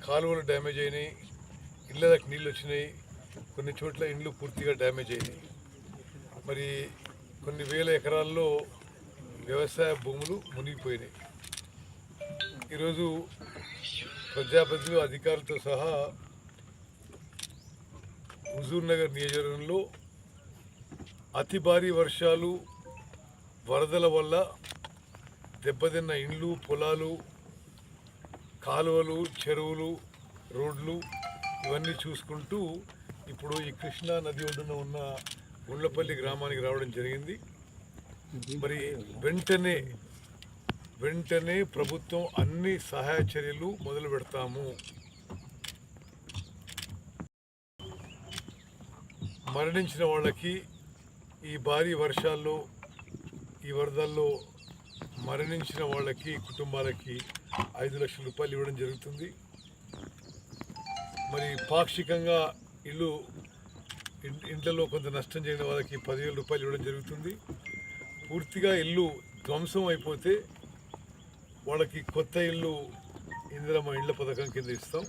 కాలువలు డ్యామేజ్ అయినాయి, ఇళ్ళకి నీళ్ళు వచ్చినాయి, కొన్ని చోట్ల ఇండ్లు పూర్తిగా డ్యామేజ్ అయినాయి. మరి కొన్ని వేల ఎకరాల్లో వ్యవసాయ భూములు మునిగిపోయినాయి. ఈరోజు ప్రజాప్రతినిధులు అధికారులతో సహా హుజూర్నగర్ నియోజకవర్గంలో అతి భారీ వర్షాలు, వరదల వల్ల దెబ్బతిన్న ఇండ్లు, పొలాలు, కాలువలు, చెరువులు, రోడ్లు ఇవన్నీ చూసుకుంటూ ఇప్పుడు ఈ కృష్ణా నది ఒడ్డున ఉన్న గుండ్లపల్లి గ్రామానికి రావడం జరిగింది. మరి వెంటనే ప్రభుత్వం అన్ని సహాయ చర్యలు మొదలు పెడతాము. మరణించిన వాళ్ళకి ఈ భారీ వర్షాల్లో, ఈ వరదల్లో మరణించిన వాళ్ళకి కుటుంబాలకి 5 లక్షల రూపాయలు ఇవ్వడం జరుగుతుంది. మరి పాక్షికంగా ఇంట్లో కొంత నష్టం జరిగిన వాళ్ళకి 10,000 రూపాయలు ఇవ్వడం జరుగుతుంది. పూర్తిగా ఇల్లు ధ్వంసం అయిపోతే వాళ్ళకి కొత్త ఇల్లు ఇందిరమ్మ ఇళ్ల పథకం కింద ఇస్తాం.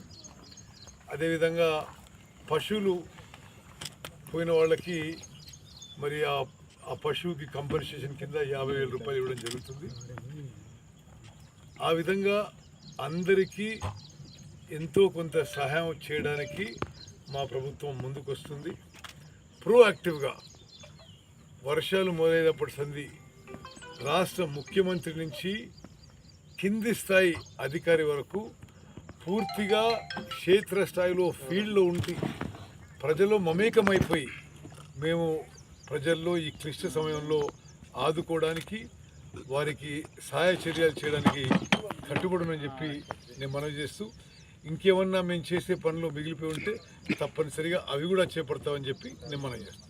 అదేవిధంగా పశువులు పోయిన వాళ్ళకి మరి ఆ పశువుకి కంపెన్సేషన్ కింద 50,000 రూపాయలు ఇవ్వడం జరుగుతుంది. ఆ విధంగా అందరికీ ఎంతో కొంత సహాయం చేయడానికి మా ప్రభుత్వం ముందుకొస్తుంది. ప్రోయాక్టివ్గా వర్షాలు మొదలైనప్పటి సంది రాష్ట్ర ముఖ్యమంత్రి నుంచి కింది స్థాయి అధికారి వరకు పూర్తిగా క్షేత్రస్థాయిలో ఫీల్డ్లో ఉండి ప్రజల్లో మమేకమైపోయి మేము ప్రజల్లో ఈ క్లిష్ట సమయంలో ఆదుకోవడానికి, వారికి సహాయ చర్యలు చేయడానికి కట్టుబడమని చెప్పి నేను మనవి చేస్తూ, ఇంకేమన్నా మేము చేసే పనులు మిగిలిపోయి ఉంటే తప్పనిసరిగా అవి కూడా చేపడతామని చెప్పి నేను మనవి చేస్తాను.